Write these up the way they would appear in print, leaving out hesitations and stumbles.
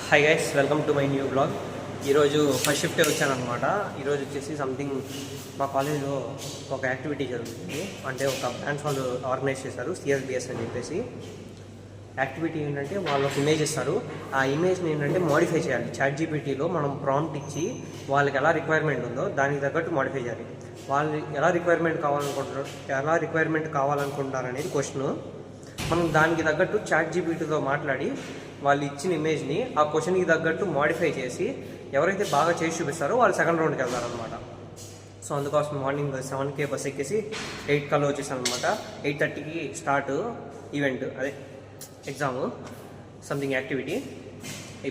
Hi guys, welcome to my new blog. ఈరోజు first షిఫ్టే వచ్చానమాట. ఈరోజు వచ్చేసి సంథింగ్ మా కాలేజీలో ఒక యాక్టివిటీ జరుగుతుంది. అంటే ఒక బ్రాంచ్ వాళ్ళు ఆర్గనైజ్ చేశారు, సిఎస్బిఎస్ అని చెప్పేసి. యాక్టివిటీ ఏంటంటే వాళ్ళు ఒక ఇమేజ్ ఇస్తారు. ఆ ఇమేజ్ని ఏంటంటే మోడిఫై చేయాలి. చాట్‌జీపీటీలో మనం ప్రాంప్ట్ ఇచ్చి వాళ్ళకి ఎలా రిక్వైర్మెంట్ ఉందో దానికి తగ్గట్టు మోడిఫై చేయాలి. వాళ్ళు ఎలా రిక్వైర్మెంట్ కావాలనుకుంటారు అనేది క్వశ్చన్. మనం దానికి తగ్గట్టు చాట్‌జీపీటీతో మాట్లాడి వాళ్ళు ఇచ్చిన ఇమేజ్ని ఆ క్వశ్చన్కి తగ్గట్టు మోడిఫై చేసి ఎవరైతే బాగా చేసి చూపిస్తారో వాళ్ళు సెకండ్ రౌండ్కి వెళ్తారనమాట. సో అందుకోసం మార్నింగ్ 7కే బస్ ఎక్కేసి 8 కల్లా వచ్చేసాను అనమాట. 8:30కి స్టార్ట్ ఈవెంట్, అదే ఎగ్జాము, సంథింగ్ యాక్టివిటీ.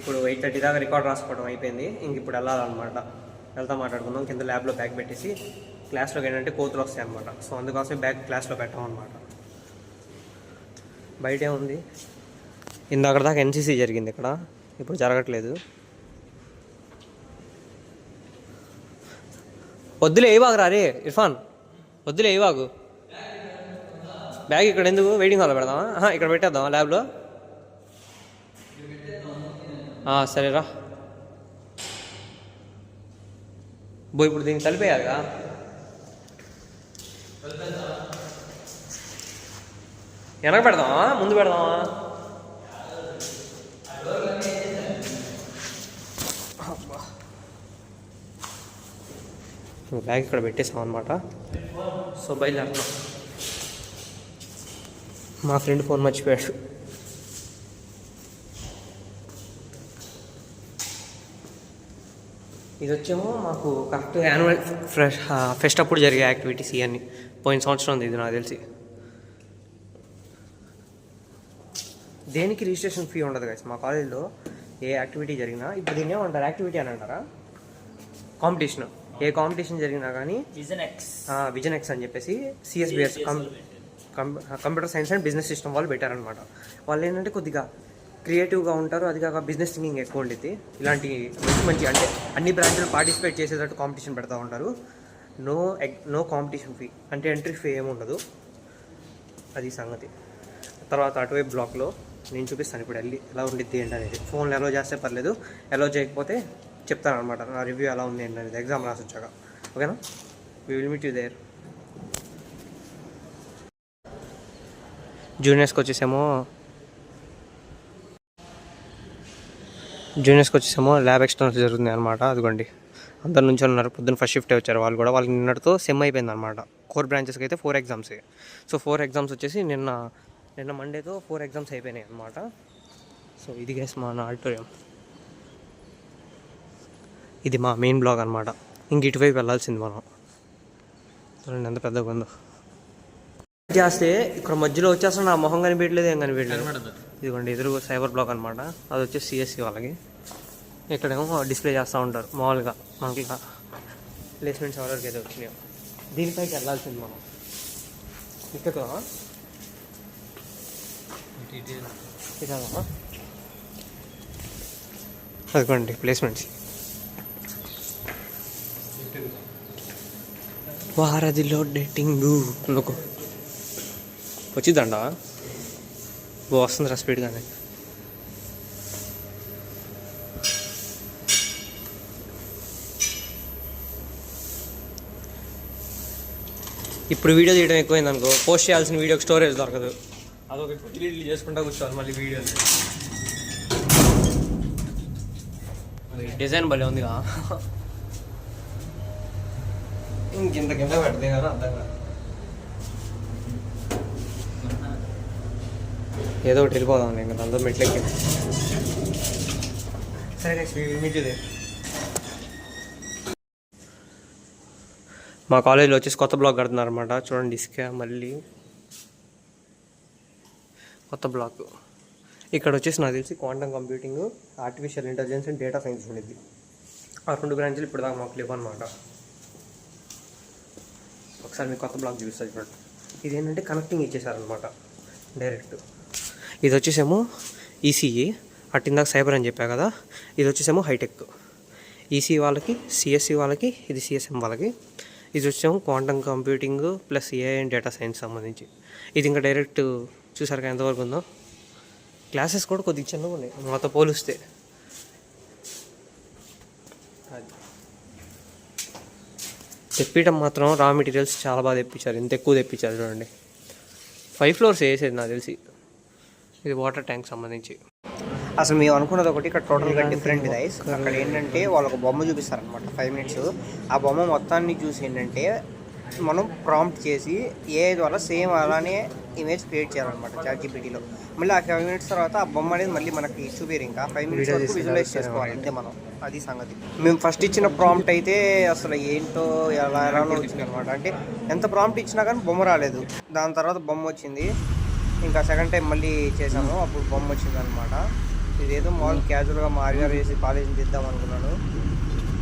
ఇప్పుడు 8:30 దాకా రికార్డ్ రాసుకోవడం అయిపోయింది. ఇంక ఇప్పుడు వెళ్ళాలన్నమాట. వెళ్తా మాట్లాడుకుందాం. కింద ల్యాబ్లో బ్యాగ్ పెట్టేసి క్లాస్లోకి ఏంటంటే కోతులు వస్తాయి అనమాట. సో అందుకోసమే బ్యాగ్ క్లాస్లో పెట్టామన్నమాట. బయటే ఉంది. ఇందాక దాకా ఎన్సీసీ జరిగింది ఇక్కడ, ఇప్పుడు జరగట్లేదు. వద్దులే ఏవాగు రా రే ఇర్ఫాన్, వద్దులే ఏవాగు. బ్యాగ్ ఇక్కడ ఎందుకు, వెయిటింగ్ హాల్లో పెడదామా? ఇక్కడ పెట్టేద్దామా ల్యాబ్లో? సరేరా బో. ఇప్పుడు దీన్ని కలిపేయాలిగా. వెనక పెడదామా ముందు పెడదామా? బ్యాగ్ ఇక్కడ పెట్టేసాం అనమాట. సో బయలుదేరుతున్నాం. మా ఫ్రెండ్ ఫోన్ మర్చిపోయాడు. ఇది వచ్చేమో మాకు కరెక్ట్ యాన్యువల్ ఫెస్ట్ అప్పుడు జరిగే యాక్టివిటీస్ ఇవన్నీ. పోయిన సంవత్సరం ఉంది ఇది నాకు తెలిసి. దేనికి రిజిస్ట్రేషన్ ఫీ ఉండదు గైస్ మా కాలేజీలో. ఏ యాక్టివిటీ జరిగినా, ఇప్పుడు దీన్ని ఏమంటారు, యాక్టివిటీ అని అంటారా, కాంపిటీషన్, ఏ కాంపిటీషన్ జరిగినా కానీ విజన్ ఎక్స్ అని చెప్పేసి CSBS computer science and business system వాళ్ళు పెట్టారనమాట. వాళ్ళు ఏంటంటే కొద్దిగా క్రియేటివ్గా ఉంటారు. అది కాక బిజినెస్ థింకింగ్ ఎక్కువ ఉండేది. ఇలాంటి మంచి అంటే అన్ని బ్రాంచ్లు పార్టిసిపేట్ చేసేటట్టు కాంపిటీషన్ పెడతా ఉంటారు. నో కాంపిటీషన్ ఫీ, అంటే ఎంట్రీ ఫీ ఏమి ఉండదు. అది సంగతి. తర్వాత అటువైపు బ్లాక్లో నేను చూపిస్తాను ఇప్పుడు వెళ్ళి ఎలా ఉండిద్ది ఏంటి అనేది. ఫోన్లో అలో చేస్తే పర్లేదు, అలో చేయకపోతే చెప్తాను అనమాట నా రివ్యూ ఎలా ఉంది ఏంటి అనేది ఎగ్జామ్ రాసి వచ్చాక. ఓకేనా? We will meet you there. జూనియర్స్కి వచ్చేసేమో ల్యాబ్ ఎక్స్టర్నల్స్ జరుగుతుంది అనమాట. అదిగోండి అందరి నుంచి ఉన్నారు. పొద్దున్న ఫస్ట్ షిఫ్టే వచ్చారు వాళ్ళు కూడా. వాళ్ళకి నిన్నటితో సెమ్ అయిపోయింది అనమాట. కోర్ బ్రాంచెస్కి అయితే 4 ఎగ్జామ్స్. సో 4 ఎగ్జామ్స్ వచ్చేసి నిన్న మండేతో 4 ఎగ్జామ్స్ అయిపోయినాయి అనమాట. సో ఇది గైస్ మా ఆడిటోరియం. ఇది మా మెయిన్ బ్లాగ్ అనమాట. ఇంక ఇటువైపు వెళ్ళాల్సింది మనం. చూడండి ఎంత పెద్దగా ఉందో. చేస్తే ఇక్కడ మధ్యలో వచ్చేస్తాను, నా మొహం కనిపించలేదు, ఏం కనిపించలేదు. ఇదిగోండి ఎదురు సైబర్ బ్లాక్ అనమాట. అది వచ్చేసి సిఎస్సి వాళ్ళకి. ఇక్కడేమో డిస్ప్లే చేస్తూ ఉంటారు మామూలుగా మనకి ప్లేస్మెంట్స్ ఎవరికి అయితే వచ్చినాయో. దీనిపైకి వెళ్ళాల్సింది మనం. ఇక్కడ అదిగోండి ప్లేస్మెంట్స్. వారధిలో డేటింగ్ అనుకో వచ్చిందండా. వస్తుంది స్పీడ్ కానీ. ఇప్పుడు వీడియో తీయడం ఎక్కువైంది అనుకో, పోస్ట్ చేయాల్సిన వీడియోకి స్టోరేజ్ దొరకదు. అదొక డిలీట్ చేసుకుంటా కూర్చోవాలి మళ్ళీ వీడియో. డిజైన్ భలే ఉందిగా. ఇంకింత కింద పెడితే కదా అర్థం కాదు. ఏదో ఒకటి వెళ్ళిపోదాం ఇంకా దాంతో మెట్లెక్కి. సరే మీదే. మా కాలేజీలో వచ్చేసి కొత్త బ్లాక్ కడుతున్నారు అనమాట. చూడండి ఇసుక, మళ్ళీ కొత్త బ్లాక్. ఇక్కడ వచ్చేసి నాకు తెలిసి quantum computing, artificial intelligence and data science ఉండేది. ఆ 2 బ్రాంచ్లు ఇప్పుడు దాకా మాకు లేవు అనమాట. ఒకసారి మీకు కొత్త బ్లాక్ చూపిస్తుంది చూడండి. ఇది ఏంటంటే కనెక్టింగ్ ఇచ్చేసారనమాట డైరెక్ట్. ఇది వచ్చేసేమో ఈసీఈ, అటు ఇందాక సైబర్ అని చెప్పా కదా. ఇది వచ్చేసేమో హైటెక్. ఈసీ వాళ్ళకి, సిఎస్సి వాళ్ళకి, ఇది సిఎస్ఎం వాళ్ళకి. ఇది వచ్చేమో quantum computing plus AI and data science సంబంధించి. ఇది ఇంకా డైరెక్ట్ చూసారు ఎంతవరకు ఉందో. క్లాసెస్ కూడా కొద్దిగా చిన్నగా ఉన్నాయి మాతో పోలిస్తే. అది తెప్పించడం మాత్రం రా మెటీరియల్స్ చాలా బాగా తెప్పించారు, ఎంత ఎక్కువ తెప్పించారు చూడండి. 5 floors వేసేది నాకు తెలిసి. ఇది వాటర్ ట్యాంక్ సంబంధించి. అసలు మేము అనుకున్నది ఒకటి, ఇక్కడ టోటల్గా డిఫరెంట్ గైస్. అక్కడ ఏంటంటే వాళ్ళు ఒక బొమ్మ చూపిస్తారనమాట 5 minutes. ఆ బొమ్మ మొత్తాన్ని చూసి ఏంటంటే మనం ప్రాంప్ట్ చేసి ఏఐ ద్వారా సేమ్ అలానే ఇమేజ్ క్రియేట్ చేయాలన్నమాట ChatGPTలో. మళ్ళీ ఆ 5 minutes తర్వాత ఆ బొమ్మ అనేది మళ్ళీ మనకి చూపేరు, ఇంకా 5 minutes వరకు విజువలైజ్ చేసుకోవాలి అంతే మనం. అది సంగతి. మేము ఫస్ట్ ఇచ్చిన ప్రాంప్ట్ అయితే అసలు ఏంటో ఎలానో వచ్చింది అనమాట. అంటే ఎంత ప్రాంప్ట్ ఇచ్చినా కానీ బొమ్మ రాలేదు. దాని తర్వాత బొమ్మ వచ్చింది. ఇంకా సెకండ్ టైం మళ్ళీ చేసాము, అప్పుడు బొమ్మ వచ్చింది అనమాట. ఇదేదో మామూలు క్యాజువల్గా మారిగా వేసి కాలేజీని తీద్దాం అనుకున్నాను.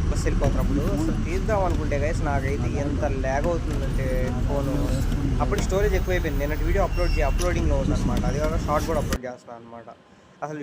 బస్సు వెళ్ళిపోతున్నప్పుడు అసలు తీద్దాం అనుకుంటే గైస్ నాకైతే ఎంత ల్యాగ్ అవుతుందంటే ఫోను. అప్పుడు స్టోరేజ్ ఎక్కువైపోయింది. నేను వీడియో అప్లోడింగ్లో ఉందన్నమాట. అది కాక షార్ట్ కూడా అప్లోడ్ చేస్తాను అనమాట. అసలు